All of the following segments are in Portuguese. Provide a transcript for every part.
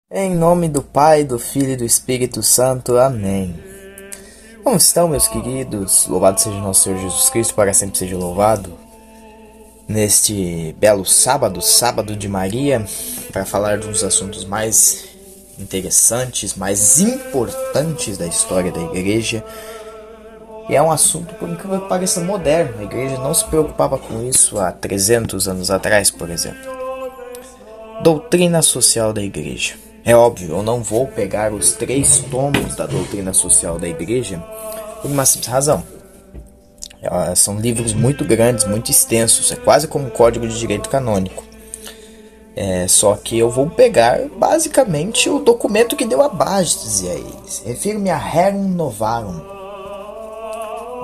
Em nome do Pai, do Filho e do Espírito Santo. Amém. Como estão, meus queridos? Louvado seja nosso Senhor Jesus Cristo, para sempre seja louvado. Neste belo sábado, sábado de Maria, para falar de uns assuntos mais interessantes, mais importantes da história da igreja. E é um assunto, por incrível que pareça, moderno. A igreja não se preocupava com isso há 300 anos atrás, por exemplo. Doutrina social da igreja. É óbvio, eu não vou pegar os 3 tomos da doutrina social da igreja por uma simples razão. São livros muito grandes, muito extensos, é quase como um código de direito canônico. Só que eu vou pegar basicamente o documento que deu a base a eles. Refiro-me a Rerum Novarum,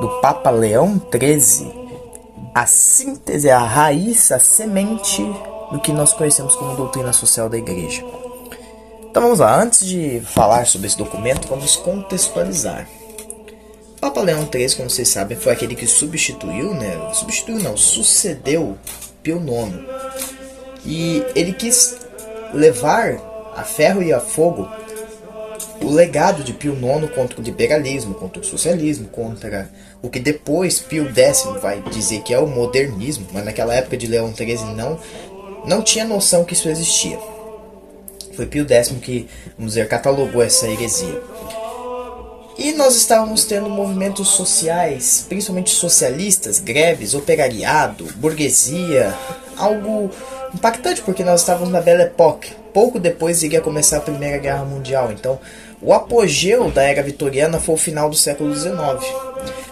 do Papa Leão XIII. A síntese, a raiz, a semente do que nós conhecemos como doutrina social da igreja. Então vamos lá, antes de falar sobre esse documento, vamos contextualizar. O Papa Leão XIII, como vocês sabem, foi aquele que sucedeu Pio IX. E ele quis levar a ferro e a fogo o legado de Pio IX contra o liberalismo, contra o socialismo, contra o que depois Pio X vai dizer que é o modernismo, mas naquela época de Leão XIII não tinha noção que isso existia. Foi Pio X que, vamos dizer, catalogou essa heresia. E nós estávamos tendo movimentos sociais, principalmente socialistas, greves, operariado, burguesia, algo impactante, porque nós estávamos na Belle Époque. Pouco depois iria começar a Primeira Guerra Mundial, então o apogeu da era vitoriana foi o final do século XIX.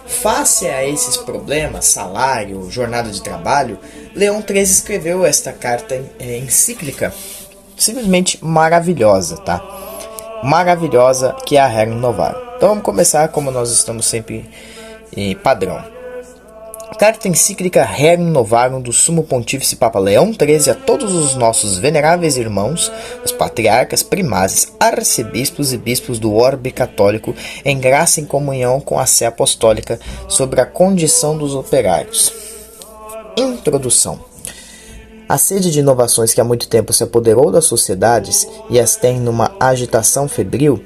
Face a esses problemas, salário, jornada de trabalho, Leão XIII escreveu esta carta encíclica, simplesmente maravilhosa, tá? Maravilhosa, que é a Rerum Novarum. Então vamos começar como nós estamos sempre em padrão. Carta encíclica Rerum Novarum do Sumo Pontífice Papa Leão XIII a todos os nossos veneráveis irmãos, os patriarcas, primases, arcebispos e bispos do orbe católico, em graça e em comunhão com a Sé Apostólica, sobre a condição dos operários. Introdução. A sede de inovações que há muito tempo se apoderou das sociedades e as tem numa agitação febril,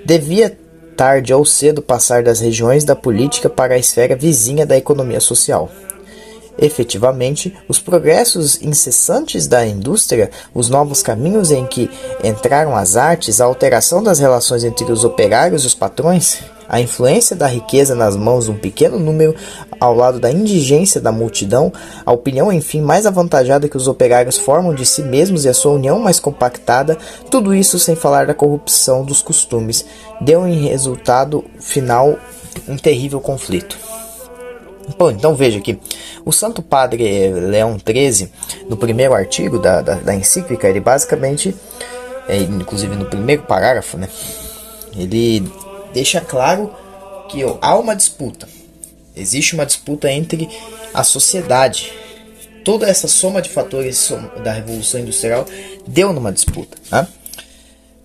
devia tarde ou cedo passar das regiões da política para a esfera vizinha da economia social. Efetivamente, os progressos incessantes da indústria, os novos caminhos em que entraram as artes, a alteração das relações entre os operários e os patrões, a influência da riqueza nas mãos de um pequeno número ao lado da indigência da multidão, a opinião, enfim, mais avantajada que os operários formam de si mesmos e a sua união mais compactada, tudo isso sem falar da corrupção dos costumes, deu em resultado final um terrível conflito. Bom, então veja aqui, o Santo Padre Leão XIII, no primeiro artigo da encíclica, ele basicamente, inclusive no primeiro parágrafo, ele deixa claro que há uma disputa. Existe uma disputa entre a sociedade. Toda essa soma de fatores da Revolução Industrial deu numa disputa.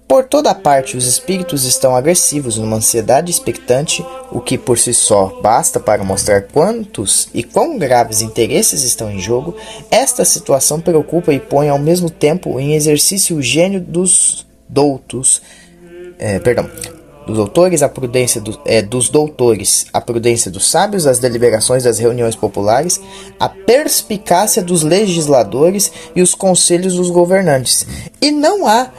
Por toda parte, os espíritos estão agressivos numa ansiedade expectante, o que por si só basta para mostrar quantos e quão graves interesses estão em jogo. Esta situação preocupa e põe ao mesmo tempo em exercício o gênio dos doutores, a prudência dos doutores, a prudência dos sábios, as deliberações das reuniões populares, a perspicácia dos legisladores e os conselhos dos governantes. E não há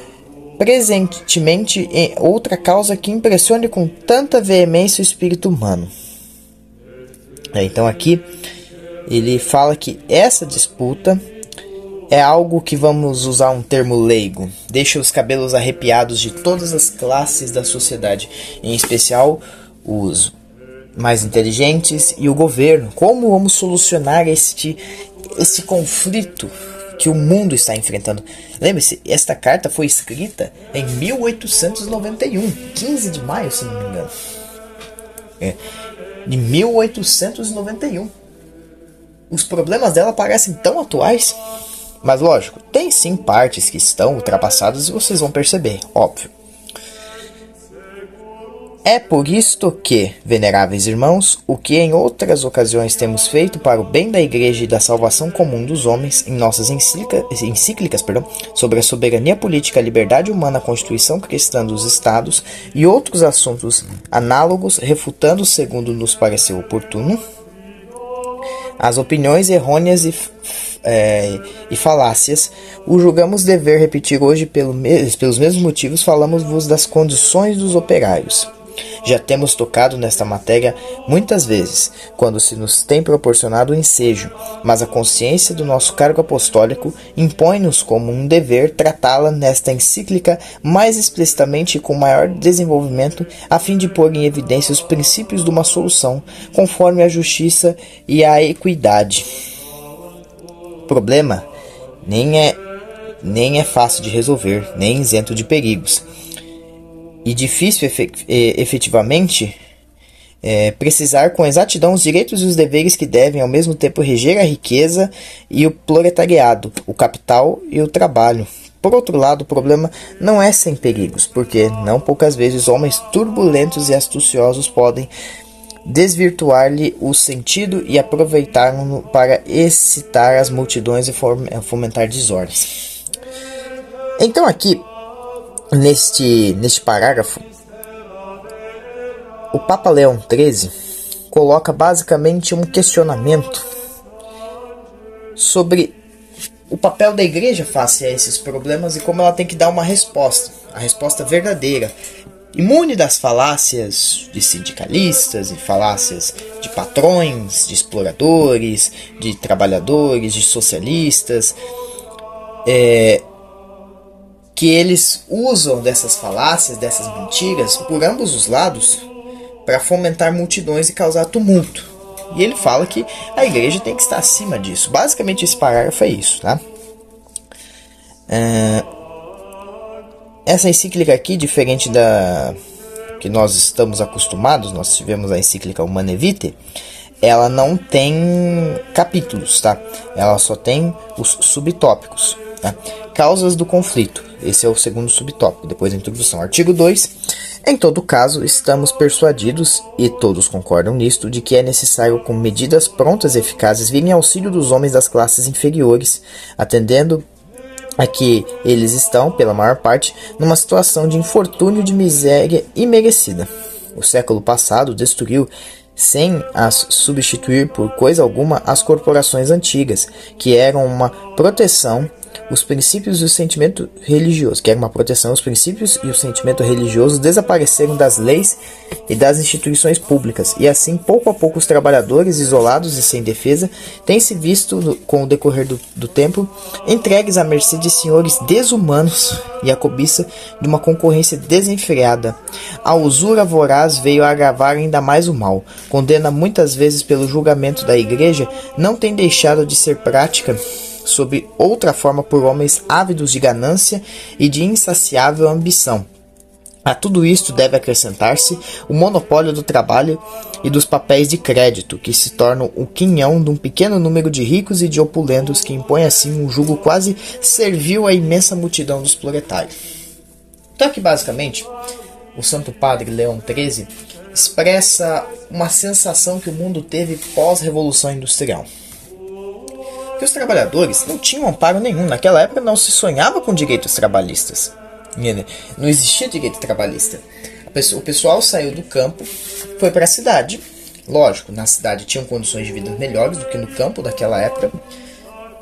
presentemente outra causa que impressione com tanta veemência o espírito humano. Então aqui ele fala que essa disputa é algo que, vamos usar um termo leigo, deixa os cabelos arrepiados de todas as classes da sociedade, em especial os mais inteligentes e o governo. Como vamos solucionar esse conflito que o mundo está enfrentando? Lembre-se, esta carta foi escrita em 1891, 15 de maio, se não me engano. De 1891. Os problemas dela parecem tão atuais. Mas lógico, tem sim partes que estão ultrapassadas e vocês vão perceber, óbvio. É por isto que, veneráveis irmãos, o que em outras ocasiões temos feito para o bem da Igreja e da salvação comum dos homens, em nossas encíclicas sobre a soberania política, a liberdade humana, a Constituição cristã dos Estados e outros assuntos análogos, refutando segundo nos pareceu oportuno as opiniões errôneas e falácias, o julgamos dever repetir hoje pelos mesmos motivos, falamos-vos das condições dos operários. Já temos tocado nesta matéria muitas vezes, quando se nos tem proporcionado o ensejo, mas a consciência do nosso cargo apostólico impõe-nos como um dever tratá-la nesta encíclica mais explicitamente e com maior desenvolvimento, a fim de pôr em evidência os princípios de uma solução, conforme a justiça e a equidade. O problema nem é fácil de resolver, nem isento de perigos. E difícil efetivamente precisar com exatidão os direitos e os deveres que devem ao mesmo tempo reger a riqueza e o proletariado, o capital e o trabalho. Por outro lado, o problema não é sem perigos, porque não poucas vezes homens turbulentos e astuciosos podem desvirtuar-lhe o sentido e aproveitar-no para excitar as multidões e fomentar desordens. Então aqui, neste parágrafo, o Papa Leão XIII coloca basicamente um questionamento sobre o papel da Igreja face a esses problemas e como ela tem que dar uma resposta, a resposta verdadeira, imune das falácias de sindicalistas e falácias de patrões, de exploradores, de trabalhadores, de socialistas, que eles usam dessas falácias, dessas mentiras, por ambos os lados, para fomentar multidões e causar tumulto. E ele fala que a Igreja tem que estar acima disso. Basicamente esse parágrafo é isso, tá? Essa encíclica aqui, diferente da que nós estamos acostumados, nós tivemos a encíclica Humanae Vitae, ela não tem capítulos, tá? Ela só tem os subtópicos, tá? Causas do conflito, esse é o segundo subtópico, depois da introdução. Artigo 2. Em todo caso, estamos persuadidos, e todos concordam nisto, de que é necessário, com medidas prontas e eficazes, vir em auxílio dos homens das classes inferiores, atendendo a que eles estão, pela maior parte, numa situação de infortúnio e de miséria imerecida. O século passado destruiu, sem as substituir por coisa alguma, as corporações antigas, que eram uma proteção, os princípios e o sentimento religioso, que era uma proteção, os princípios e o sentimento religioso desapareceram das leis e das instituições públicas, e assim, pouco a pouco, os trabalhadores, isolados e sem defesa, têm se visto, com o decorrer do tempo, entregues à mercê de senhores desumanos e à cobiça de uma concorrência desenfreada. A usura voraz veio a agravar ainda mais o mal. Condena muitas vezes pelo julgamento da Igreja, não tem deixado de ser prática sob outra forma por homens ávidos de ganância e de insaciável ambição. A tudo isto deve acrescentar-se o monopólio do trabalho e dos papéis de crédito, que se tornam o quinhão de um pequeno número de ricos e de opulentos, que impõe assim um jugo quase servil à imensa multidão dos proletários. Então aqui basicamente o Santo Padre Leão XIII expressa uma sensação que o mundo teve pós-Revolução Industrial. Que os trabalhadores não tinham amparo nenhum. Naquela época não se sonhava com direitos trabalhistas. Não existia direito trabalhista. O pessoal saiu do campo, foi para a cidade. Lógico, na cidade tinham condições de vida melhores do que no campo daquela época.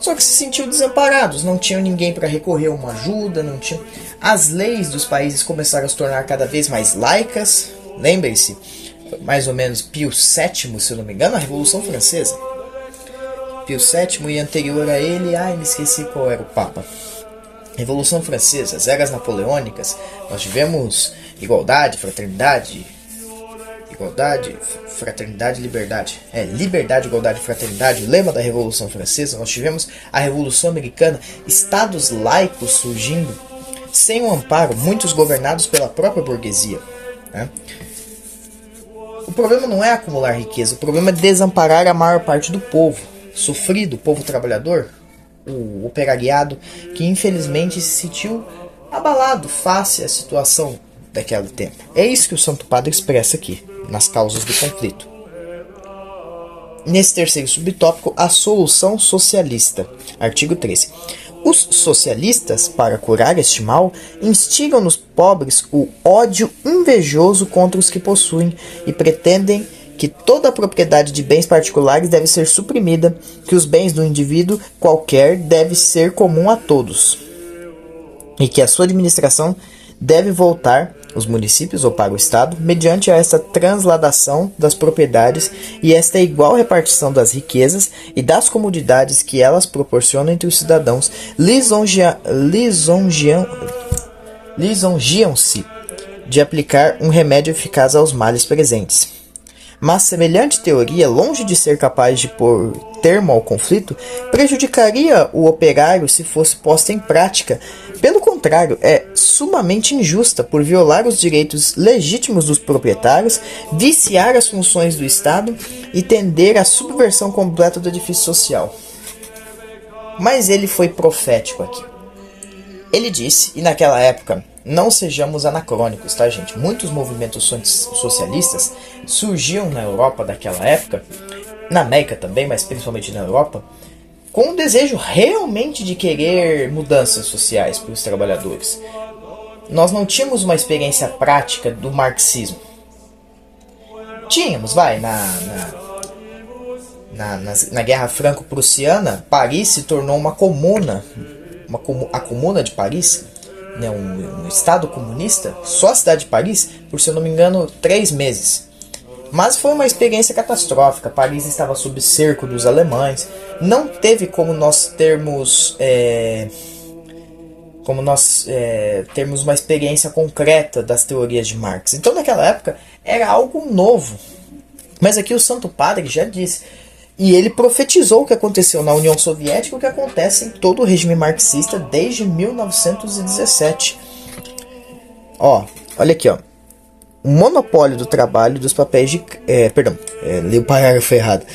Só que se sentiam desamparados, não tinham ninguém para recorrer a uma ajuda, não tinham. As leis dos países começaram a se tornar cada vez mais laicas. Lembre-se, mais ou menos Pio VII, se eu não me engano, a Revolução Francesa. Pio VII e anterior a ele, me esqueci qual era o Papa. Revolução Francesa, as eras napoleônicas, nós tivemos igualdade, fraternidade, liberdade. Liberdade, igualdade, fraternidade, o lema da Revolução Francesa. Nós tivemos a Revolução Americana, estados laicos surgindo, sem o amparo, muitos governados pela própria burguesia, né? O problema não é acumular riqueza, o problema é desamparar a maior parte do povo sofrido, o povo trabalhador, o operariado, que infelizmente se sentiu abalado face à situação daquele tempo. É isso que o Santo Padre expressa aqui, nas causas do conflito. Nesse terceiro subtópico, a solução socialista. Artigo 13. Os socialistas, para curar este mal, instigam nos pobres o ódio invejoso contra os que possuem e pretendem que toda a propriedade de bens particulares deve ser suprimida, que os bens do indivíduo qualquer deve ser comum a todos e que a sua administração deve voltar aos municípios ou para o Estado mediante esta transladação das propriedades e esta igual repartição das riquezas e das comodidades que elas proporcionam entre os cidadãos lisonjeam-se de aplicar um remédio eficaz aos males presentes. Mas semelhante teoria, longe de ser capaz de pôr termo ao conflito, prejudicaria o operário se fosse posta em prática. Pelo contrário, é sumamente injusta por violar os direitos legítimos dos proprietários, viciar as funções do Estado e tender à subversão completa do edifício social. Mas ele foi profético aqui. Ele disse, e naquela época, não sejamos anacrônicos, tá, gente? Muitos movimentos socialistas surgiam na Europa daquela época, na América também, mas principalmente na Europa, com o desejo realmente de querer mudanças sociais para os trabalhadores. Nós não tínhamos uma experiência prática do marxismo. Tínhamos, na Guerra Franco-Prussiana, Paris se tornou uma comuna, a Comuna de Paris, né, um estado comunista, só a cidade de Paris, por se eu não me engano, 3 meses. Mas foi uma experiência catastrófica. Paris estava sob cerco dos alemães. Não teve como nós termos termos uma experiência concreta das teorias de Marx. Então naquela época era algo novo. Mas aqui o Santo Padre já disse, e ele profetizou o que aconteceu na União Soviética e o que acontece em todo o regime marxista desde 1917. Olha aqui, o monopólio do trabalho dos papéis de... li o parágrafo errado.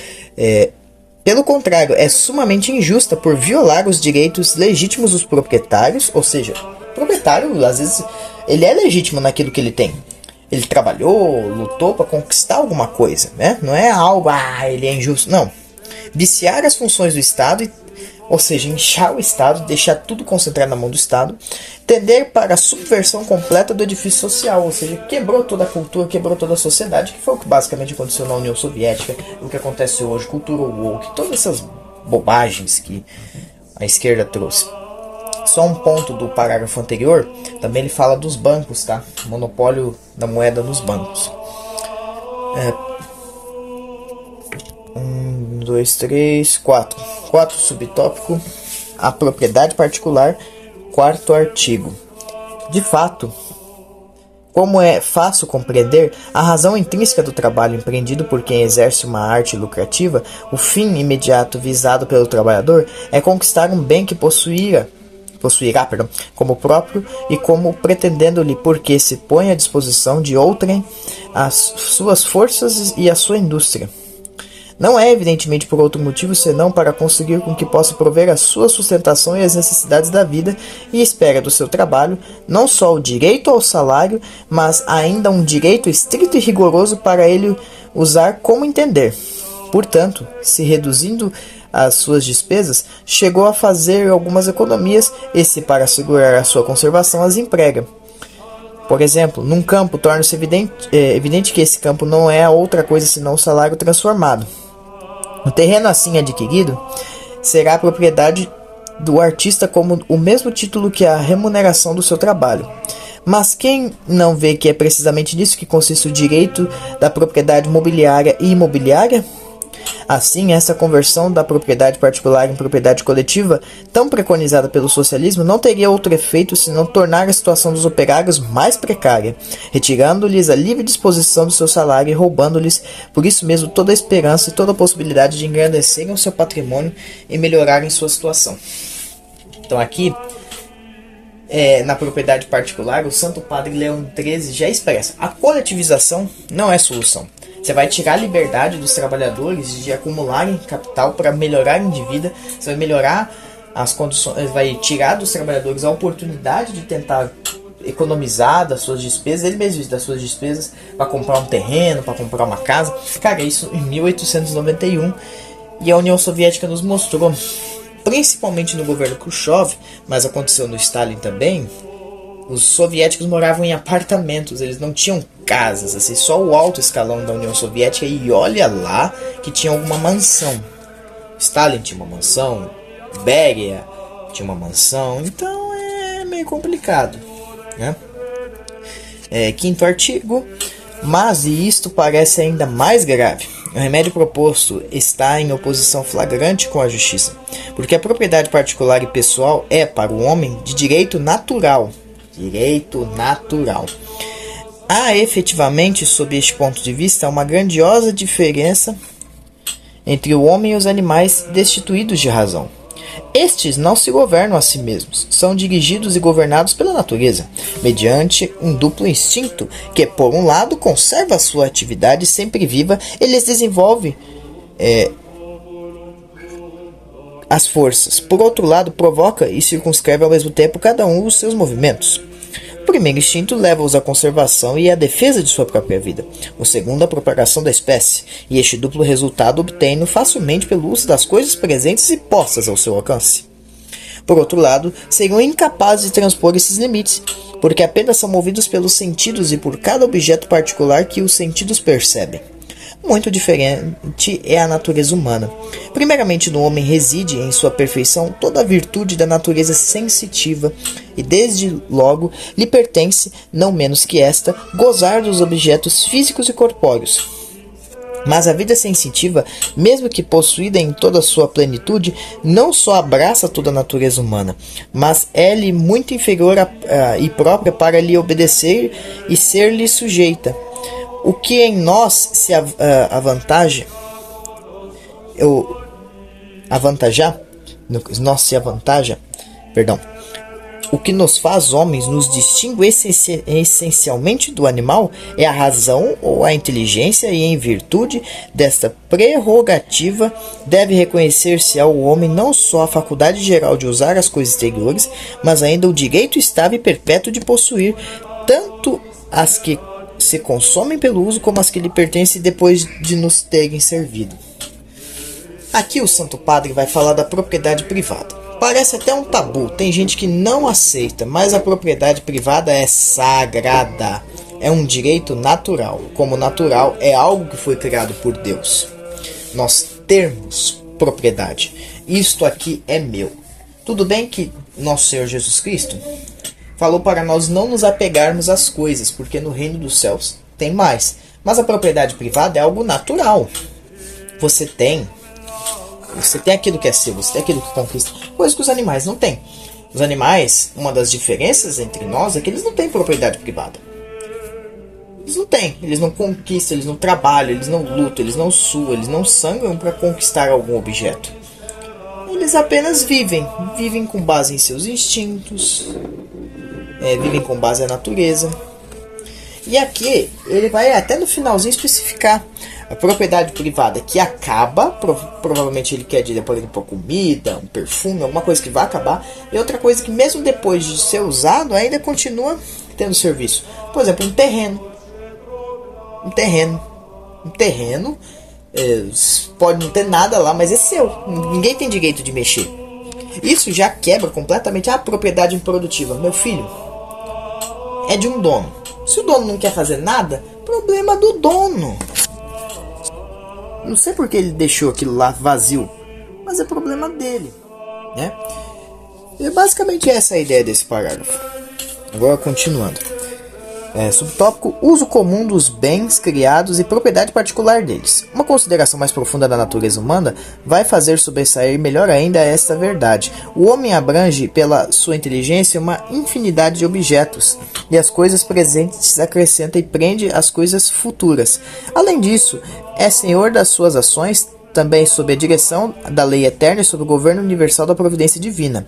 Pelo contrário, é sumamente injusta por violar os direitos legítimos dos proprietários, ou seja, o proprietário, às vezes, ele é legítimo naquilo que ele tem. Ele trabalhou, lutou para conquistar alguma coisa, né? Não é algo, ele é injusto, não. Viciar as funções do Estado, ou seja, inchar o Estado, deixar tudo concentrado na mão do Estado, tender para a subversão completa do edifício social, ou seja, quebrou toda a cultura, quebrou toda a sociedade, que foi o que basicamente aconteceu na União Soviética, o que acontece hoje, cultura woke, todas essas bobagens que a esquerda trouxe. Só um ponto do parágrafo anterior, também ele fala dos bancos, tá? Monopólio da moeda nos bancos. 1, 2, 3, 4. 4 subtópico, a propriedade particular, 4º artigo. De fato, como é fácil compreender, a razão intrínseca do trabalho empreendido por quem exerce uma arte lucrativa, o fim imediato visado pelo trabalhador, é conquistar um bem que possuirá como próprio e como pretendendo-lhe porque se põe à disposição de outrem as suas forças e a sua indústria. Não é evidentemente por outro motivo senão para conseguir com que possa prover a sua sustentação e as necessidades da vida e espera do seu trabalho não só o direito ao salário, mas ainda um direito estrito e rigoroso para ele usar como entender. Portanto, se reduzindo as suas despesas, chegou a fazer algumas economias e se para assegurar a sua conservação as emprega. Por exemplo, num campo torna-se evidente que esse campo não é outra coisa senão o salário transformado. O terreno assim adquirido será a propriedade do artista como o mesmo título que a remuneração do seu trabalho. Mas quem não vê que é precisamente nisso que consiste o direito da propriedade mobiliária e imobiliária? Assim, essa conversão da propriedade particular em propriedade coletiva, tão preconizada pelo socialismo, não teria outro efeito senão tornar a situação dos operários mais precária, retirando-lhes a livre disposição do seu salário e roubando-lhes, por isso mesmo, toda a esperança e toda a possibilidade de engrandecerem o seu patrimônio e melhorarem sua situação. Então aqui, na propriedade particular, o Santo Padre Leão XIII já expressa: a coletivização não é solução. Você vai tirar a liberdade dos trabalhadores de acumularem capital para melhorarem de vida. Você vai melhorar as condições, vai tirar dos trabalhadores a oportunidade de tentar economizar das suas despesas, ele mesmo das suas despesas, para comprar um terreno, para comprar uma casa. Cara, isso em 1891. E a União Soviética nos mostrou, principalmente no governo Khrushchev, mas aconteceu no Stalin também, os soviéticos moravam em apartamentos, eles não tinham casas, assim, só o alto escalão da União Soviética, e olha lá que tinha alguma mansão. Stalin tinha uma mansão, Beria tinha uma mansão, então é meio complicado, né? Quinto artigo, mas e isto parece ainda mais grave. O remédio proposto está em oposição flagrante com a justiça, porque a propriedade particular e pessoal é, para o homem, de direito natural. Direito natural. Há efetivamente, sob este ponto de vista, uma grandiosa diferença entre o homem e os animais destituídos de razão. Estes não se governam a si mesmos, são dirigidos e governados pela natureza, mediante um duplo instinto que, por um lado, conserva a sua atividade sempre viva e lhes desenvolve as forças. Por outro lado, provoca e circunscreve ao mesmo tempo cada um os seus movimentos. O primeiro instinto leva-os à conservação e à defesa de sua própria vida. O segundo, à propagação da espécie. E este duplo resultado obtém-no facilmente pelo uso das coisas presentes e postas ao seu alcance. Por outro lado, seriam incapazes de transpor esses limites, porque apenas são movidos pelos sentidos e por cada objeto particular que os sentidos percebem. Muito diferente é a natureza humana. Primeiramente, no homem reside em sua perfeição toda a virtude da natureza sensitiva, e desde logo lhe pertence, não menos que esta, gozar dos objetos físicos e corpóreos. Mas a vida sensitiva, mesmo que possuída em toda a sua plenitude, não só abraça toda a natureza humana, mas é-lhe muito inferior e própria para lhe obedecer e ser-lhe sujeita. O que em nós se avantajar, o que nos faz homens, nos distingue essencialmente do animal, é a razão ou a inteligência, e em virtude desta prerrogativa deve reconhecer-se ao homem não só a faculdade geral de usar as coisas exteriores, mas ainda o direito estável e perpétuo de possuir tanto as que se consomem pelo uso como as que lhe pertencem depois de nos terem servido. Aqui o Santo Padre vai falar da propriedade privada. Parece até um tabu, tem gente que não aceita, mas a propriedade privada é sagrada. É um direito natural. Como natural, é algo que foi criado por Deus. Nós temos propriedade. Isto aqui é meu. Tudo bem que nosso Senhor Jesus Cristo falou para nós não nos apegarmos às coisas, porque no reino dos céus tem mais. Mas a propriedade privada é algo natural. Você tem aquilo que é seu, você tem aquilo que conquista, coisa que os animais não têm. Os animais, uma das diferenças entre nós é que eles não têm propriedade privada. Eles não têm, eles não conquistam, eles não trabalham, eles não lutam, eles não suam, eles não sangram para conquistar algum objeto. Eles apenas vivem com base em seus instintos, vivem com base na natureza. E aqui ele vai até no finalzinho especificar a propriedade privada que acaba, provavelmente ele quer dizer, por exemplo, comida, um perfume, alguma coisa que vai acabar, e outra coisa que mesmo depois de ser usado ainda continua tendo serviço. Por exemplo, um terreno pode não ter nada lá, mas é seu, ninguém tem direito de mexer. Isso já quebra completamente a propriedade improdutiva. Meu filho, é de um dono. Se o dono não quer fazer nada, problema do dono. Não sei porque ele deixou aquilo lá vazio, mas é problema dele, né? E basicamente essa é a ideia desse parágrafo. Agora continuando. Subtópico: uso comum dos bens criados e propriedade particular deles. Uma consideração mais profunda da natureza humana vai fazer sobressair melhor ainda esta verdade. O homem abrange pela sua inteligência uma infinidade de objetos, e as coisas presentes acrescenta e prende as coisas futuras. Além disso, é senhor das suas ações, também sob a direção da lei eterna e sob o governo universal da providência divina.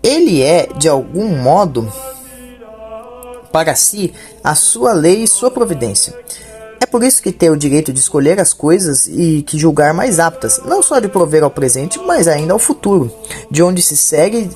Ele é, de algum modo, para si, a sua lei e sua providência. É por isso que tem o direito de escolher as coisas e que julgar mais aptas, não só de prover ao presente, mas ainda ao futuro, de onde se segue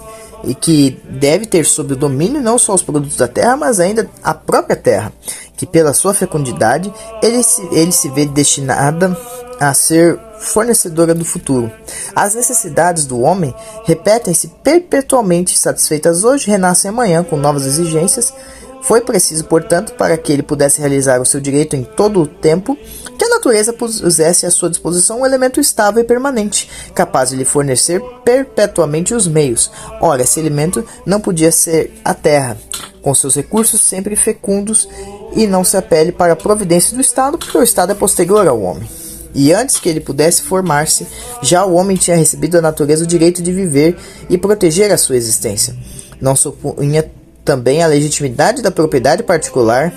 e que deve ter sob o domínio não só os produtos da terra, mas ainda a própria terra, que pela sua fecundidade ele se vê destinada a ser fornecedora do futuro. As necessidades do homem repetem-se perpetuamente, satisfeitas hoje, renascem amanhã com novas exigências. Foi preciso, portanto, para que ele pudesse realizar o seu direito em todo o tempo, que a natureza pusesse à sua disposição um elemento estável e permanente, capaz de lhe fornecer perpetuamente os meios. Ora, esse elemento não podia ser a terra, com seus recursos sempre fecundos, e não se apele para a providência do Estado, porque o Estado é posterior ao homem. E antes que ele pudesse formar-se, já o homem tinha recebido da natureza o direito de viver e proteger a sua existência. Não supunha também a legitimidade da propriedade particular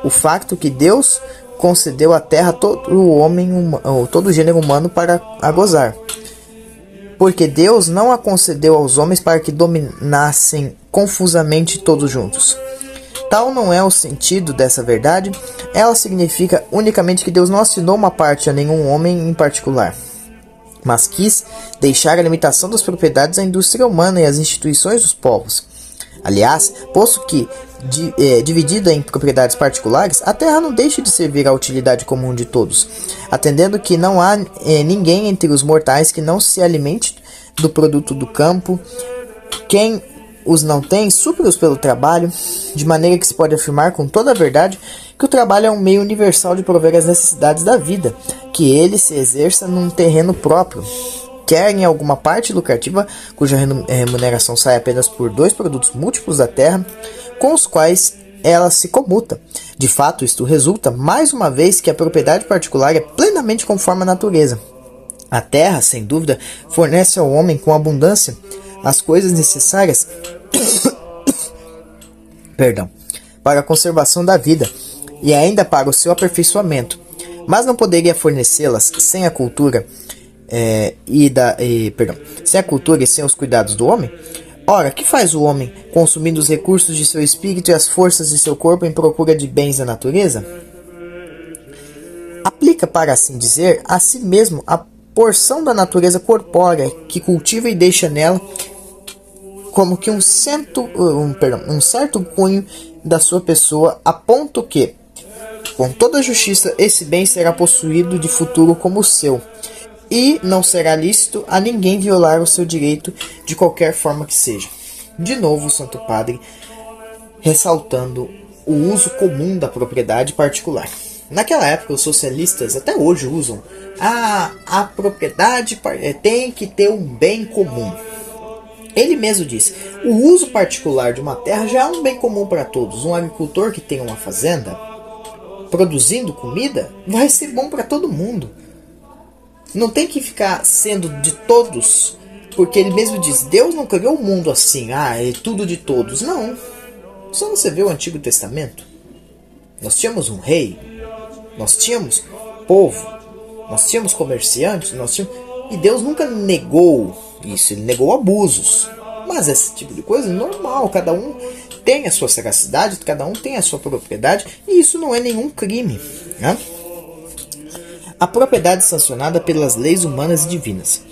o facto que Deus concedeu à terra todo o gênero humano para a gozar, porque Deus não a concedeu aos homens para que dominassem confusamente todos juntos. Tal não é o sentido dessa verdade. Ela significa unicamente que Deus não assinou uma parte a nenhum homem em particular, mas quis deixar a limitação das propriedades à indústria humana e às instituições dos povos. Aliás, posto que dividida em propriedades particulares, a terra não deixa de servir à utilidade comum de todos, atendendo que não há ninguém entre os mortais que não se alimente do produto do campo. Quem os não tem, supre-os pelo trabalho, de maneira que se pode afirmar com toda a verdade que o trabalho é um meio universal de prover as necessidades da vida, que ele se exerça num terreno próprio, quer em alguma parte lucrativa, cuja remuneração sai apenas por dois produtos múltiplos da terra, com os quais ela se comuta. De fato, isto resulta, mais uma vez, que a propriedade particular é plenamente conforme à natureza. A terra, sem dúvida, fornece ao homem com abundância as coisas necessárias para a conservação da vida e ainda para o seu aperfeiçoamento, mas não poderia fornecê-las sem a cultura sem a cultura e sem os cuidados do homem. Ora, que faz o homem consumindo os recursos de seu espírito e as forças de seu corpo em procura de bens da natureza? Aplica, para assim dizer, a si mesmo a porção da natureza corpórea que cultiva e deixa nela como que um certo cunho da sua pessoa, a ponto que, com toda a justiça, esse bem será possuído de futuro como seu, e não será lícito a ninguém violar o seu direito de qualquer forma que seja. De novo, o Santo Padre ressaltando o uso comum da propriedade particular. Naquela época, os socialistas até hoje usam a propriedade tem que ter um bem comum. Ele mesmo diz, o uso particular de uma terra já é um bem comum para todos. Um agricultor que tem uma fazenda produzindo comida vai ser bom para todo mundo. Não tem que ficar sendo de todos, porque ele mesmo diz, Deus não criou o mundo assim, é tudo de todos. Não. Só você vê o Antigo Testamento. Nós tínhamos um rei, nós tínhamos povo, nós tínhamos comerciantes, e Deus nunca negou isso, ele negou abusos. Mas esse tipo de coisa é normal, cada um tem a sua sagacidade, cada um tem a sua propriedade, e isso não é nenhum crime, né? A propriedade sancionada pelas leis humanas e divinas.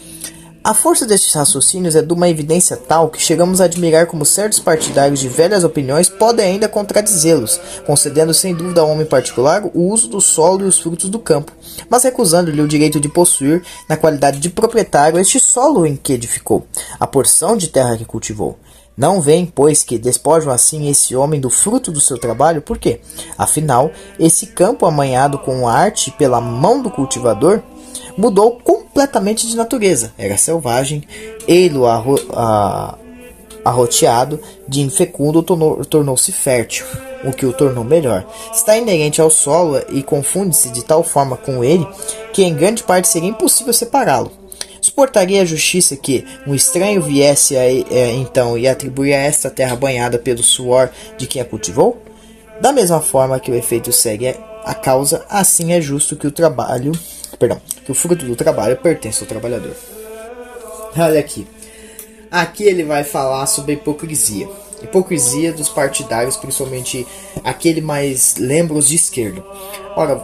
A força destes raciocínios é de uma evidência tal que chegamos a admirar como certos partidários de velhas opiniões podem ainda contradizê-los, concedendo sem dúvida ao homem particular o uso do solo e os frutos do campo, mas recusando-lhe o direito de possuir, na qualidade de proprietário, este solo em que edificou, a porção de terra que cultivou. Não veem, pois, que despojam assim esse homem do fruto do seu trabalho? Por quê? Afinal, esse campo amanhado com arte pela mão do cultivador mudou completamente de natureza. Era selvagem, ei-lo arroteado de infecundo tornou-se fértil, o que o tornou melhor. Está inerente ao solo e confunde-se de tal forma com ele que em grande parte seria impossível separá-lo. Suportaria a justiça que um estranho viesse então e atribuir a esta terra banhada pelo suor de quem a cultivou? Da mesma forma que o efeito segue a causa, assim é justo que que o fruto do trabalho pertence ao trabalhador. Olha aqui. Aqui ele vai falar sobre a hipocrisia. Hipocrisia dos partidários, principalmente aquele mais lembra os de esquerda. Ora,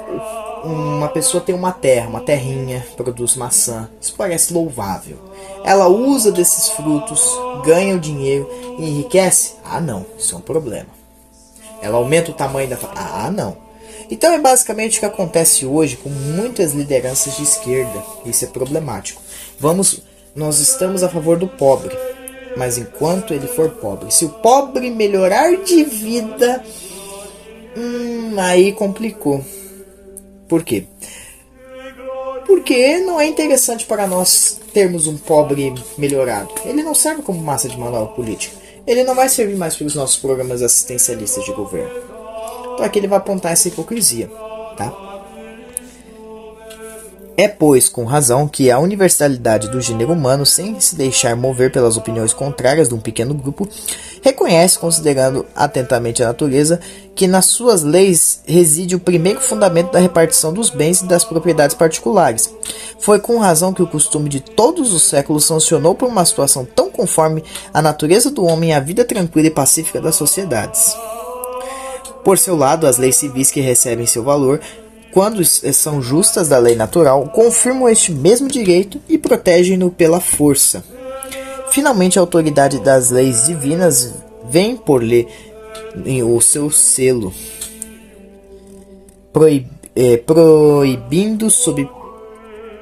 uma pessoa tem uma terra, uma terrinha, produz maçã. Isso parece louvável. Ela usa desses frutos, ganha o dinheiro e enriquece? Ah, não, isso é um problema. Ela aumenta o tamanho da família? Ah, não. Então é basicamente o que acontece hoje com muitas lideranças de esquerda. Isso é problemático. Nós estamos a favor do pobre, mas enquanto ele for pobre, se o pobre melhorar de vida, aí complicou. Por quê? Porque não é interessante para nós termos um pobre melhorado. Ele não serve como massa de manobra política. Ele não vai servir mais para os nossos programas assistencialistas de governo. Então aqui ele vai apontar essa hipocrisia, tá? É, pois, com razão que a universalidade do gênero humano, sem se deixar mover pelas opiniões contrárias de um pequeno grupo, reconhece, considerando atentamente a natureza, que nas suas leis reside o primeiro fundamento da repartição dos bens e das propriedades particulares. Foi com razão que o costume de todos os séculos sancionou por uma situação tão conforme à natureza do homem a vida tranquila e pacífica das sociedades. Por seu lado, as leis civis que recebem seu valor, quando são justas da lei natural, confirmam este mesmo direito e protegem-no pela força. Finalmente, a autoridade das leis divinas vem por-lhe o seu selo, proibindo sob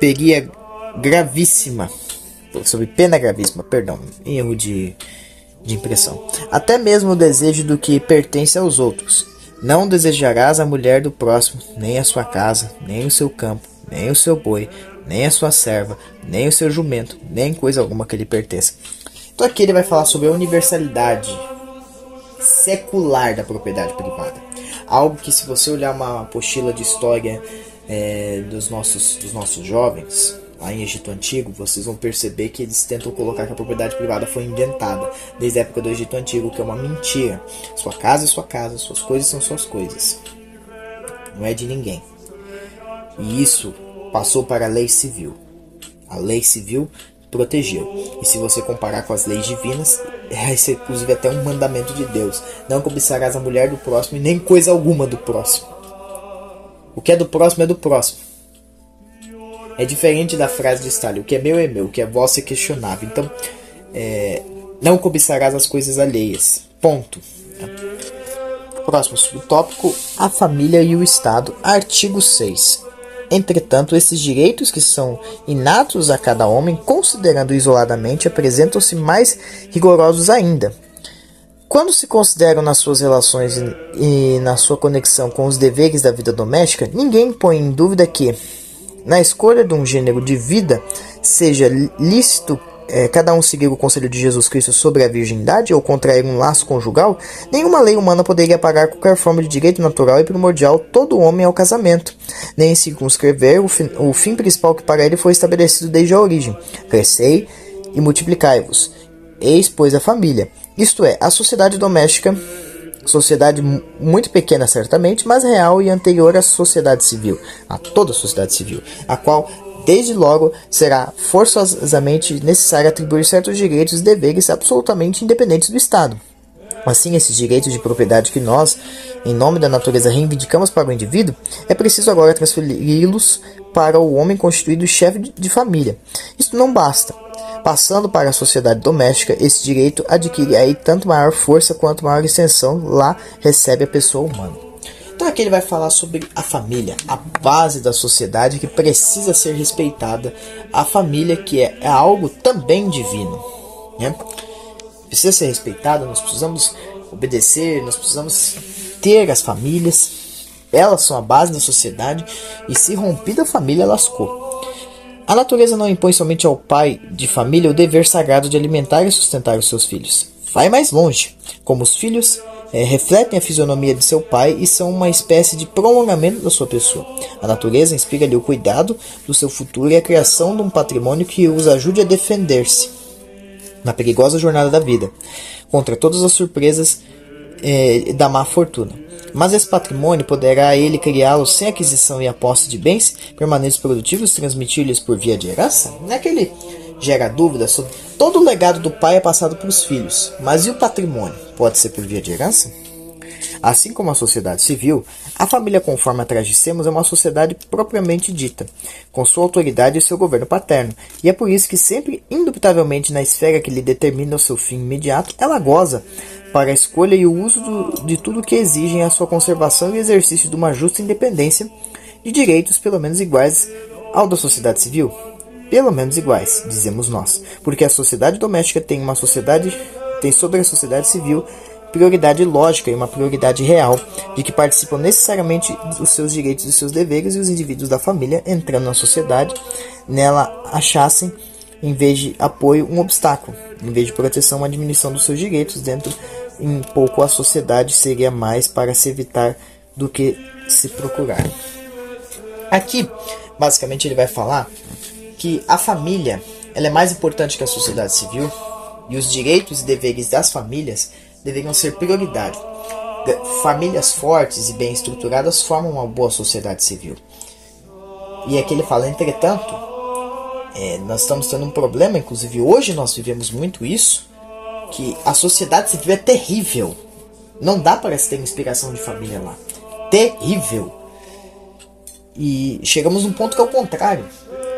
pena gravíssima, erro de impressão, até mesmo o desejo do que pertence aos outros. Não desejarás a mulher do próximo, nem a sua casa, nem o seu campo, nem o seu boi, nem a sua serva, nem o seu jumento, nem coisa alguma que lhe pertença. Então aqui ele vai falar sobre a universalidade secular da propriedade privada. Algo que, se você olhar uma apostila de história dos nossos jovens, lá em Egito Antigo, vocês vão perceber que eles tentam colocar que a propriedade privada foi inventada desde a época do Egito Antigo, que é uma mentira. Sua casa é sua casa, suas coisas são suas coisas. Não é de ninguém. E isso passou para a lei civil. A lei civil protegeu. E se você comparar com as leis divinas, isso é inclusive até um mandamento de Deus. Não cobiçarás a mulher do próximo e nem coisa alguma do próximo. O que é do próximo é do próximo. É diferente da frase de Stalin: o que é meu é meu, o que é vosso é questionável. Então, não cobiçarás as coisas alheias. Ponto. Próximo subtópico: a família e o Estado. Artigo 6. Entretanto, esses direitos que são inatos a cada homem, considerando isoladamente, apresentam-se mais rigorosos ainda. Quando se consideram nas suas relações e na sua conexão com os deveres da vida doméstica, ninguém põe em dúvida que, na escolha de um gênero de vida, seja lícito cada um seguir o conselho de Jesus Cristo sobre a virgindade ou contrair um laço conjugal, nenhuma lei humana poderia pagar qualquer forma de direito natural e primordial todo homem ao casamento, nem circunscrever o fim principal que para ele foi estabelecido desde a origem: crescei e multiplicai-vos. Eis, pois, a família, isto é, a sociedade doméstica, sociedade muito pequena certamente, mas real e anterior à sociedade civil, a toda a sociedade civil, a qual desde logo será forçosamente necessário atribuir certos direitos e deveres absolutamente independentes do Estado. Assim, esses direitos de propriedade que nós, em nome da natureza, reivindicamos para o indivíduo, é preciso agora transferi-los para o homem constituído chefe de família. Isto não basta. Passando para a sociedade doméstica, esse direito adquire aí tanto maior força quanto maior extensão lá recebe a pessoa humana. Então aqui ele vai falar sobre a família, a base da sociedade que precisa ser respeitada, a família que é algo também divino, né? Precisa ser respeitada, nós precisamos obedecer, nós precisamos ter as famílias, elas são a base da sociedade e se rompida a família, lascou. A natureza não impõe somente ao pai de família o dever sagrado de alimentar e sustentar os seus filhos. Vai mais longe, como os filhos refletem a fisionomia de seu pai e são uma espécie de prolongamento da sua pessoa. A natureza inspira-lhe o cuidado do seu futuro e a criação de um patrimônio que os ajude a defender-se na perigosa jornada da vida, contra todas as surpresas da má fortuna. Mas esse patrimônio poderá ele criá-lo sem aquisição e aposta de bens permanentes produtivos, transmitir-lhes por via de herança? Não é que ele gera dúvida sobre todo o legado do pai é passado para os filhos, mas e o patrimônio? Pode ser por via de herança? Assim como a sociedade civil, a família, conforme atrás dissemos, é uma sociedade propriamente dita, com sua autoridade e seu governo paterno, e é por isso que sempre, indubitavelmente na esfera que lhe determina o seu fim imediato, ela goza para a escolha e o uso de tudo que exigem a sua conservação e exercício de uma justa independência de direitos pelo menos iguais ao da sociedade civil. Pelo menos iguais, dizemos nós, porque a sociedade doméstica tem sobre a sociedade civil prioridade lógica e uma prioridade real, de que participam necessariamente dos seus direitos e dos seus deveres, e os indivíduos da família, entrando na sociedade, nela achassem, em vez de apoio, um obstáculo, em vez de proteção, uma diminuição dos seus direitos. Dentro em pouco a sociedade seria mais para se evitar do que se procurar. Aqui, basicamente, ele vai falar que a família ela é mais importante que a sociedade civil, e os direitos e deveres das famílias deveriam ser prioridade. Famílias fortes e bem estruturadas formam uma boa sociedade civil. E aqui ele fala, entretanto, nós estamos tendo um problema, inclusive hoje nós vivemos muito isso, que a sociedade civil é terrível. Não dá para se ter inspiração de família lá. Terrível. E chegamos num ponto que é o contrário.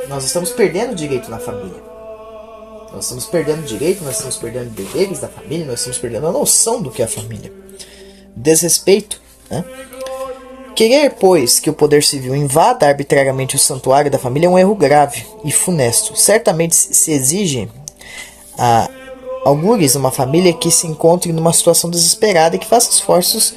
Nós estamos perdendo direito na família. Nós estamos perdendo direito, nós estamos perdendo deveres da família, nós estamos perdendo a noção do que é a família. Desrespeito, né? Querer, pois, que o poder civil invada arbitrariamente o santuário da família é um erro grave e funesto. Certamente se exige a algures uma família que se encontre numa situação desesperada e que faça esforços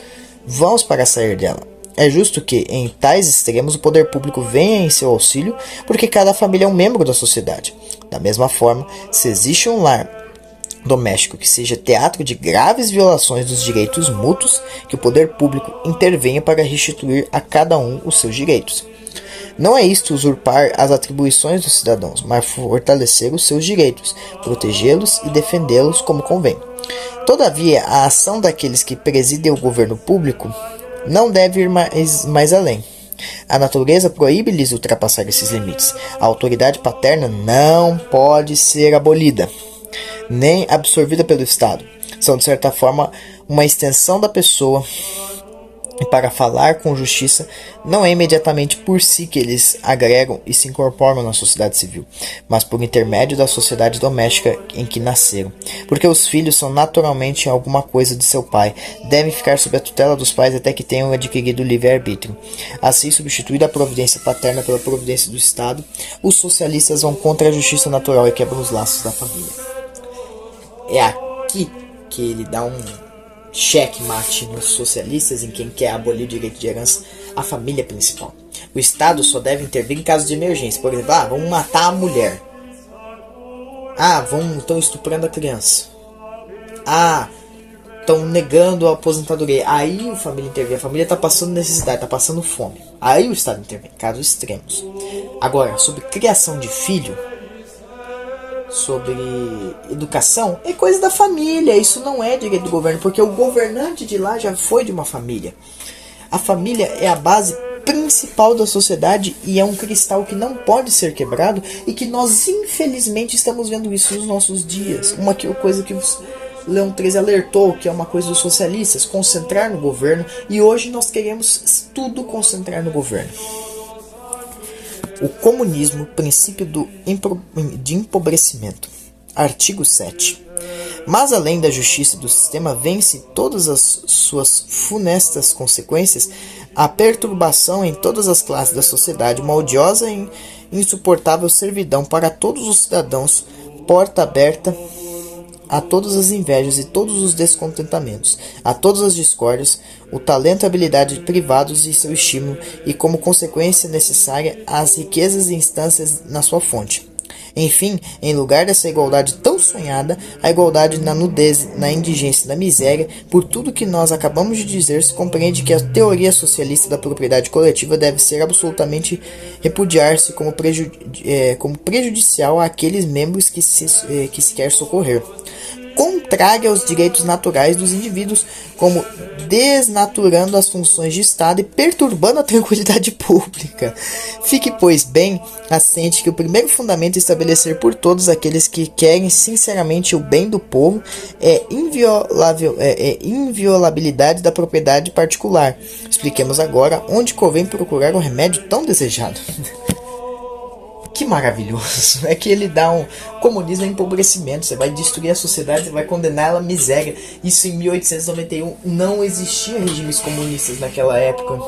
vãos para sair dela. É justo que, em tais extremos, o poder público venha em seu auxílio, porque cada família é um membro da sociedade. Da mesma forma, se existe um lar doméstico que seja teatro de graves violações dos direitos mútuos, que o poder público intervenha para restituir a cada um os seus direitos. Não é isto usurpar as atribuições dos cidadãos, mas fortalecer os seus direitos, protegê-los e defendê-los como convém. Todavia, a ação daqueles que presidem o governo público não deve ir mais além. A natureza proíbe-lhes ultrapassar esses limites. A autoridade paterna não pode ser abolida, nem absorvida pelo Estado. São, de certa forma, uma extensão da pessoa, e para falar com justiça, não é imediatamente por si que eles agregam e se incorporam na sociedade civil, mas por intermédio da sociedade doméstica em que nasceram. Porque os filhos são naturalmente alguma coisa de seu pai, devem ficar sob a tutela dos pais até que tenham adquirido livre-arbítrio. Assim, substituída a providência paterna pela providência do Estado, os socialistas vão contra a justiça natural e quebram os laços da família. É aqui que ele dá um checkmate nos socialistas, em quem quer abolir o direito de herança à família principal. O Estado só deve intervir em casos de emergência. Por exemplo, vamos matar a mulher. Estão estuprando a criança. Estão negando a aposentadoria. Aí a família intervém. A família está passando necessidade, está passando fome. Aí o Estado intervém, casos extremos. Agora, sobre criação de filho, sobre educação, é coisa da família. Isso não é direito do governo, porque o governante de lá já foi de uma família. A família é a base principal da sociedade e é um cristal que não pode ser quebrado, e que nós infelizmente estamos vendo isso nos nossos dias. Uma coisa que o Leão XIII alertou, que é uma coisa dos socialistas, concentrar no governo, e hoje nós queremos tudo concentrar no governo. O comunismo, princípio de empobrecimento. Artigo 7. Mas além da justiça do sistema, vence todas as suas funestas consequências a perturbação em todas as classes da sociedade, uma odiosa e insuportável servidão para todos os cidadãos, porta aberta a todas as invejas e todos os descontentamentos, a todas as discórdias, o talento e a habilidade privados de seu estímulo e, como consequência necessária, as riquezas e instâncias na sua fonte. Enfim, em lugar dessa igualdade tão sonhada, a igualdade na nudez, na indigência e na miséria, por tudo que nós acabamos de dizer, se compreende que a teoria socialista da propriedade coletiva deve ser absolutamente repudiar-se como prejudicial àqueles membros que se quer socorrer. contrária aos direitos naturais dos indivíduos, como desnaturando as funções de Estado e perturbando a tranquilidade pública. Fique, pois, bem assente que o primeiro fundamento a estabelecer por todos aqueles que querem sinceramente o bem do povo é inviolabilidade da propriedade particular. Expliquemos agora onde convém procurar o remédio tão desejado. Que maravilhoso, é que ele dá um comunismo é empobrecimento, você vai destruir a sociedade, você vai condenar ela à miséria. Isso em 1891, não existia regimes comunistas naquela época,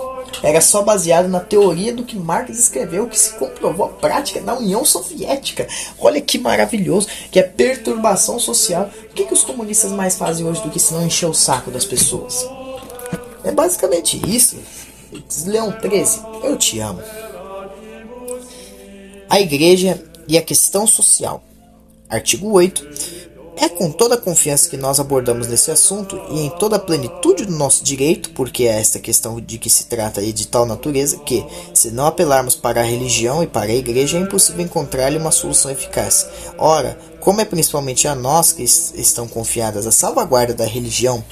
era só baseado na teoria do que Marx escreveu, que se comprovou a prática na União Soviética. Olha que maravilhoso, que é perturbação social. O que os comunistas mais fazem hoje do que se não encher o saco das pessoas? É basicamente isso. Leão 13, eu te amo. A Igreja e a questão social. Artigo 8. É com toda a confiança que nós abordamos nesse assunto e em toda a plenitude do nosso direito, porque é esta questão de que se trata aí de tal natureza que, se não apelarmos para a religião e para a Igreja, é impossível encontrar-lhe uma solução eficaz. Ora, como é principalmente a nós que estão confiadas a salvaguarda da religião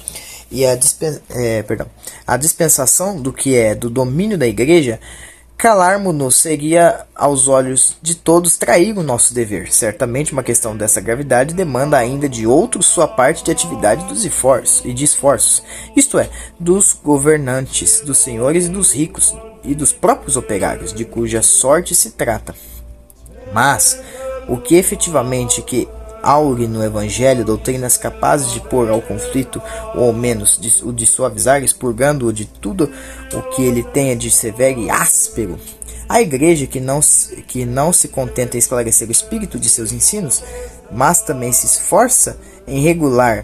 e a dispensação do que é do domínio da Igreja, calarmos-nos seria, aos olhos de todos, trair o nosso dever. Certamente uma questão dessa gravidade demanda ainda de outros sua parte de atividade e de esforços, isto é, dos governantes, dos senhores e dos ricos, e dos próprios operários, de cuja sorte se trata. Mas, o que efetivamente que aure no Evangelho doutrinas capazes de pôr ao conflito, ou ao menos de suavizar, expurgando-o de tudo o que ele tenha de severo e áspero. A Igreja que não se contenta em esclarecer o espírito de seus ensinos, mas também se esforça em regular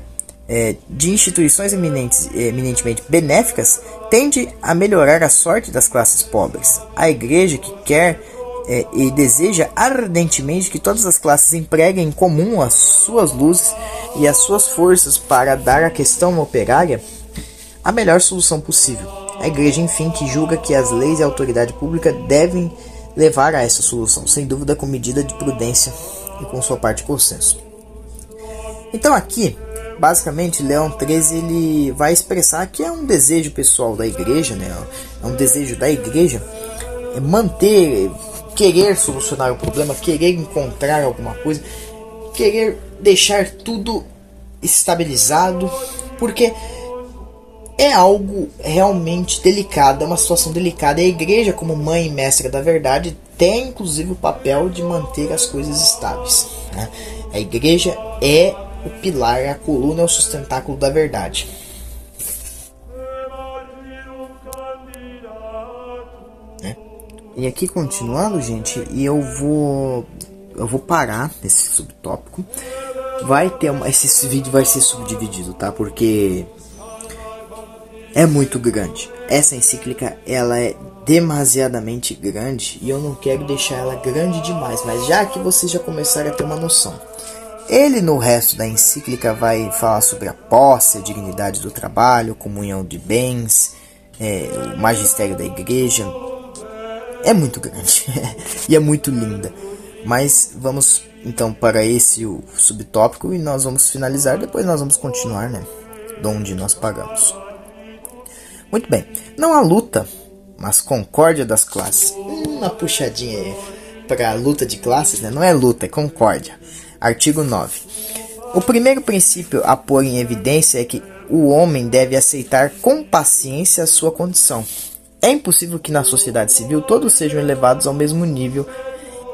de instituições eminentemente benéficas, tende a melhorar a sorte das classes pobres. A Igreja que quer e deseja ardentemente que todas as classes empreguem em comum as suas luzes e as suas forças para dar à questão operária a melhor solução possível. A Igreja, enfim, que julga que as leis e a autoridade pública devem levar a essa solução, sem dúvida com medida de prudência e com sua parte consenso. Então aqui, basicamente, Leão 13 ele vai expressar que é um desejo pessoal da Igreja, né? É um desejo da Igreja manter, querer solucionar o problema, querer encontrar alguma coisa, querer deixar tudo estabilizado, porque é algo realmente delicado, é uma situação delicada. E a Igreja, como mãe e mestra da verdade, tem inclusive o papel de manter as coisas estáveis, né? A Igreja é o pilar, a coluna, é o sustentáculo da verdade. E aqui continuando, gente, e eu vou parar nesse subtópico. Esse vídeo vai ser subdividido, tá? Porque é muito grande. Essa encíclica, ela é demasiadamente grande e eu não quero deixar ela grande demais, mas já que vocês já começaram a ter uma noção. Ele no resto da encíclica vai falar sobre a posse, a dignidade do trabalho, comunhão de bens, o magistério da Igreja. É muito grande e é muito linda, mas vamos então para esse o subtópico e nós vamos finalizar, depois nós vamos continuar, né, de onde nós paramos. Muito bem, não há luta, mas concórdia das classes. Uma puxadinha aí para a luta de classes, né? Não é luta, é concórdia. Artigo 9. O primeiro princípio a pôr em evidência é que o homem deve aceitar com paciência a sua condição. É impossível que na sociedade civil todos sejam elevados ao mesmo nível.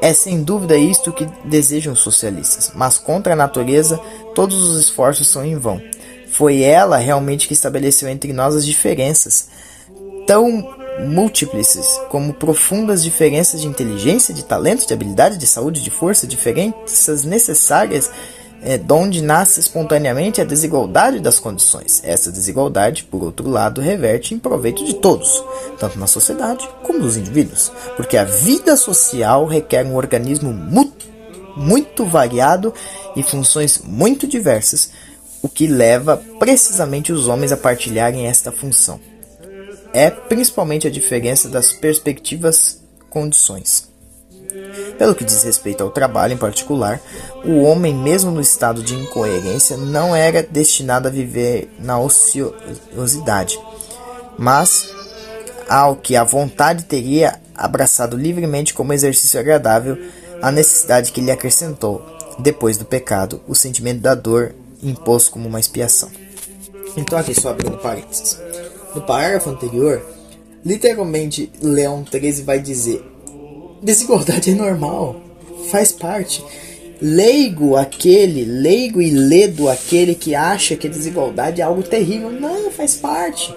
É sem dúvida isto que desejam os socialistas, mas contra a natureza todos os esforços são em vão. Foi ela realmente que estabeleceu entre nós as diferenças, tão múltiplas como profundas diferenças de inteligência, de talento, de habilidade, de saúde, de força, diferenças necessárias, donde nasce espontaneamente a desigualdade das condições. Essa desigualdade, por outro lado, reverte em proveito de todos, tanto na sociedade como nos indivíduos, porque a vida social requer um organismo muito variado e funções muito diversas, o que leva precisamente os homens a partilharem esta função. É principalmente a diferença das perspectivas condições. Pelo que diz respeito ao trabalho em particular, o homem, mesmo no estado de incoerência, não era destinado a viver na ociosidade, mas ao que a vontade teria abraçado livremente como exercício agradável a necessidade que lhe acrescentou, depois do pecado, o sentimento da dor imposto como uma expiação. Então aqui só abrindo parênteses. No parágrafo anterior, literalmente Leão XIII vai dizer: desigualdade é normal, faz parte. Leigo e ledo aquele que acha que a desigualdade é algo terrível. Não, faz parte.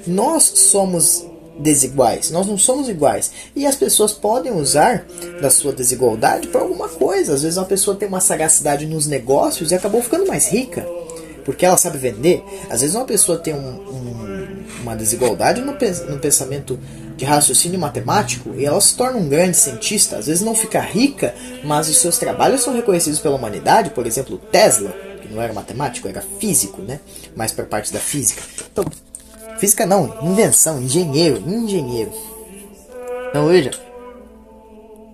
Nós somos desiguais, nós não somos iguais. E as pessoas podem usar da sua desigualdade para alguma coisa. Às vezes uma pessoa tem uma sagacidade nos negócios e acabou ficando mais rica, porque ela sabe vender. Às vezes uma pessoa tem uma desigualdade no pensamento de raciocínio matemático e ela se torna um grande cientista. Às vezes não fica rica, mas os seus trabalhos são reconhecidos pela humanidade. Por exemplo, Tesla, que não era matemático, era físico, né? Mais para parte da física. Então, física não, invenção, engenheiro. Então veja,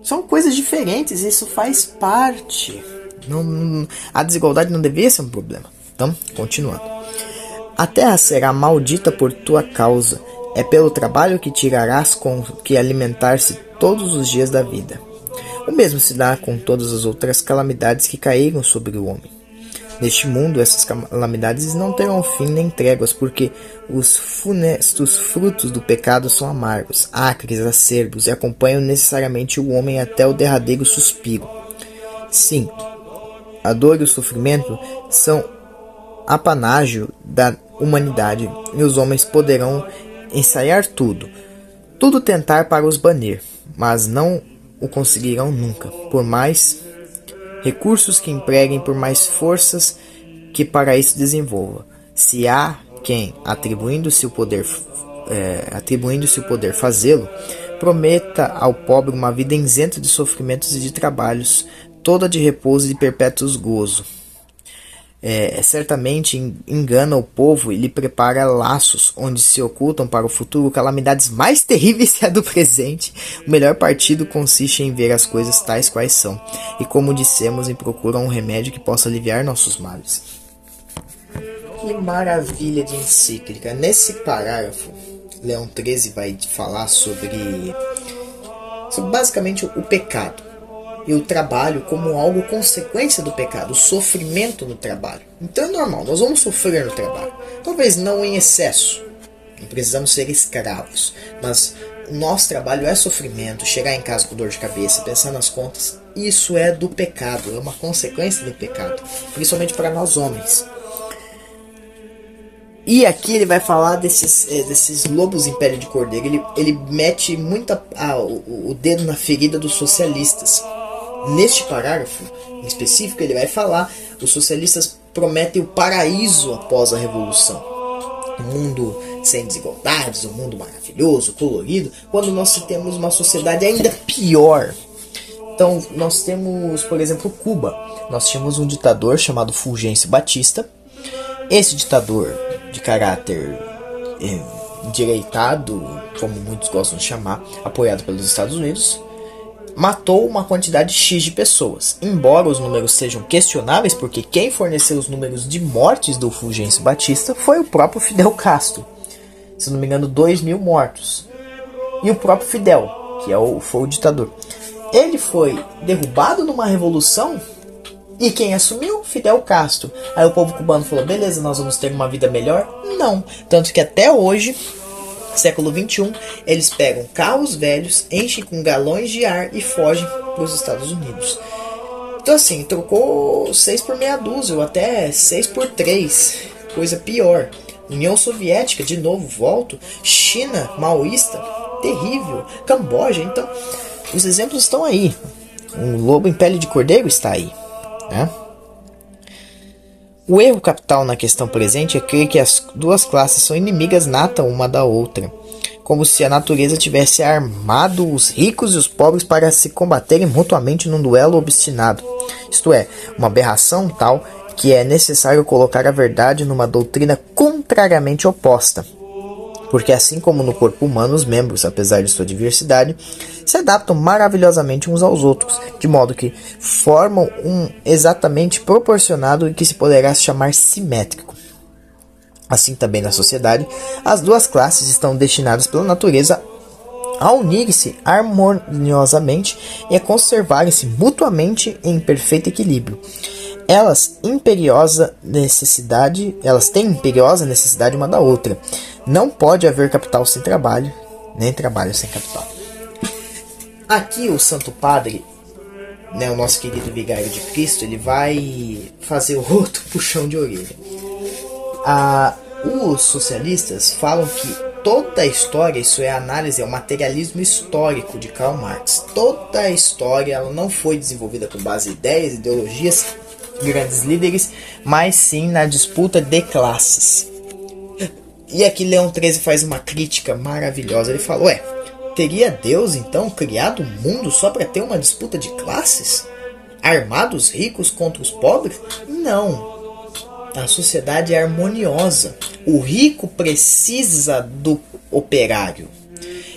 são coisas diferentes, isso faz parte. A desigualdade não deveria ser um problema. Então, continuando. A terra será maldita por tua causa. É pelo trabalho que tirarás com que alimentar-se todos os dias da vida. O mesmo se dá com todas as outras calamidades que caíram sobre o homem. Neste mundo, essas calamidades não terão fim nem tréguas, porque os funestos frutos do pecado são amargos, acres, acerbos, e acompanham necessariamente o homem até o derradeiro suspiro. Sim, a dor e o sofrimento são apanágio da humanidade, e os homens poderão ensaiar tudo tentar para os banir, mas não o conseguirão nunca, por mais recursos que empreguem, por mais forças que para isso desenvolva. Se há quem, atribuindo-se o poder fazê-lo, prometa ao pobre uma vida isenta de sofrimentos e de trabalhos, toda de repouso e de perpétuos gozo. Certamente engana o povo e lhe prepara laços onde se ocultam para o futuro calamidades mais terríveis que a do presente. O melhor partido consiste em ver as coisas tais quais são, e como dissemos, em procura um remédio que possa aliviar nossos males. Que maravilha de encíclica! Nesse parágrafo, Leão XIII vai falar sobre basicamente o pecado e o trabalho como algo consequência do pecado, o sofrimento no trabalho. Então é normal, nós vamos sofrer no trabalho. Talvez não em excesso, não precisamos ser escravos, mas o nosso trabalho é sofrimento, chegar em casa com dor de cabeça, pensar nas contas, isso é do pecado, é uma consequência do pecado, principalmente para nós homens. E aqui ele vai falar desses lobos em pele de cordeiro. Ele mete muito o dedo na ferida dos socialistas. Neste parágrafo em específico, ele vai falar: os socialistas prometem o paraíso após a revolução, um mundo sem desigualdades, um mundo maravilhoso, colorido, quando nós temos uma sociedade ainda pior. Então nós temos, por exemplo, Cuba. Nós tínhamos um ditador chamado Fulgêncio Batista. Esse ditador de caráter endireitado, como muitos gostam de chamar, apoiado pelos Estados Unidos, matou uma quantidade X de pessoas. Embora os números sejam questionáveis, porque quem forneceu os números de mortes do Fulgêncio Batista foi o próprio Fidel Castro. Se não me engano, 2.000 mortos. E o próprio Fidel, que foi o ditador. Ele foi derrubado numa revolução. E quem assumiu? Fidel Castro. Aí o povo cubano falou: beleza, nós vamos ter uma vida melhor? Não. Tanto que até hoje, século XXI, eles pegam carros velhos, enchem com galões de ar e fogem para os Estados Unidos. Então assim, trocou 6 por meia dúzia, ou até 6 por 3. Coisa pior. União Soviética, de novo, volto. China, maoísta, terrível. Camboja, então, os exemplos estão aí. Um lobo em pele de cordeiro está aí. O erro capital na questão presente é crer que as duas classes são inimigas natas uma da outra, como se a natureza tivesse armado os ricos e os pobres para se combaterem mutuamente num duelo obstinado. Isto é, uma aberração tal que é necessário colocar a verdade numa doutrina contrariamente oposta. porque assim como no corpo humano, os membros, apesar de sua diversidade, se adaptam maravilhosamente uns aos outros, de modo que formam um exatamente proporcionado e que se poderá chamar simétrico. Assim também na sociedade, as duas classes estão destinadas pela natureza a unirem-se harmoniosamente e a conservarem-se mutuamente em perfeito equilíbrio. Elas têm imperiosa necessidade uma da outra. Não pode haver capital sem trabalho, nem trabalho sem capital. Aqui o Santo Padre, né, o nosso querido Vigário de Cristo, ele vai fazer outro puxão de orelha. Os socialistas falam que toda a história, isso é a análise, é o materialismo histórico de Karl Marx. Toda a história ela não foi desenvolvida com base em ideias, ideologias, grandes líderes, mas sim na disputa de classes. E aqui Leão XIII faz uma crítica maravilhosa. Ele falou, teria Deus então criado o mundo só para ter uma disputa de classes? Armado os ricos contra os pobres? Não. A sociedade é harmoniosa. O rico precisa do operário.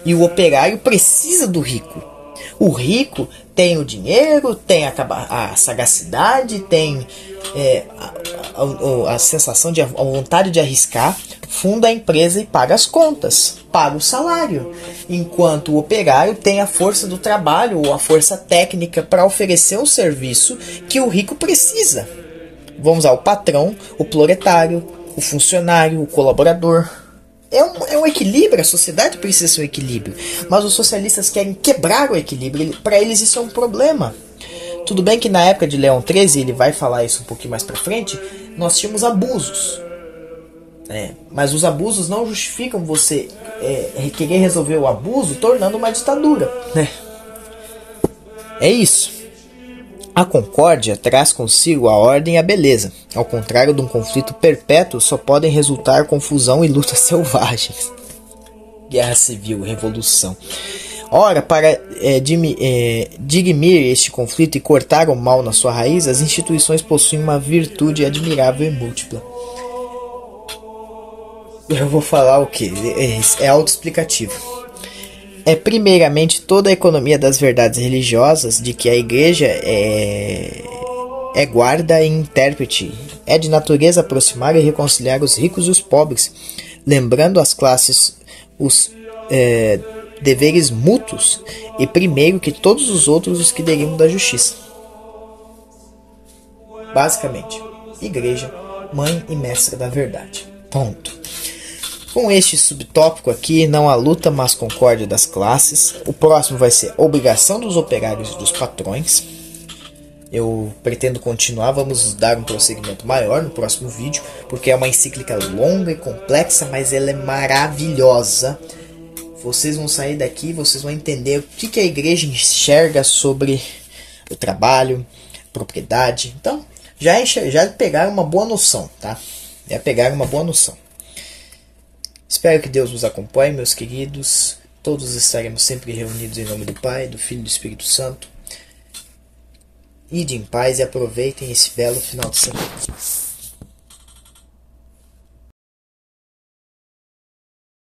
E o operário precisa do rico. O rico tem o dinheiro, tem a sagacidade, tem a sensação de a vontade de arriscar, funda a empresa e paga as contas, paga o salário. Enquanto o operário tem a força do trabalho ou a força técnica para oferecer um serviço que o rico precisa. Vamos ao patrão, o proletário, o funcionário, o colaborador. É um equilíbrio, a sociedade precisa ser um equilíbrio. Mas os socialistas querem quebrar o equilíbrio, para eles isso é um problema. Tudo bem que na época de Leão XIII, ele vai falar isso um pouquinho mais pra frente, nós tínhamos abusos. Mas os abusos não justificam você querer resolver o abuso tornando uma ditadura. É isso. A concórdia traz consigo a ordem e a beleza. Ao contrário de um conflito perpétuo, só podem resultar confusão e lutas selvagens. Guerra civil, revolução. Ora, para dirimir este conflito e cortar o mal na sua raiz, as instituições possuem uma virtude admirável e múltipla. Eu vou falar o que? É autoexplicativo. Primeiramente toda a economia das verdades religiosas de que a igreja é guarda e intérprete. É de natureza aproximar e reconciliar os ricos e os pobres, lembrando às classes os deveres mútuos e primeiro que todos os outros os que derivam da justiça. Basicamente, igreja, mãe e mestra da verdade. Ponto. Com este subtópico aqui, não há luta, mas concórdia das classes. O próximo vai ser obrigação dos operários e dos patrões. Eu pretendo continuar, vamos dar um prosseguimento maior no próximo vídeo, porque é uma encíclica longa e complexa, mas ela é maravilhosa. Vocês vão sair daqui, vocês vão entender o que a igreja enxerga sobre o trabalho, propriedade. Então, já pegaram uma boa noção, tá? Já pegaram uma boa noção. Espero que Deus nos acompanhe, meus queridos. Todos estaremos sempre reunidos em nome do Pai, do Filho e do Espírito Santo. Ide em paz e aproveitem esse belo final de semana.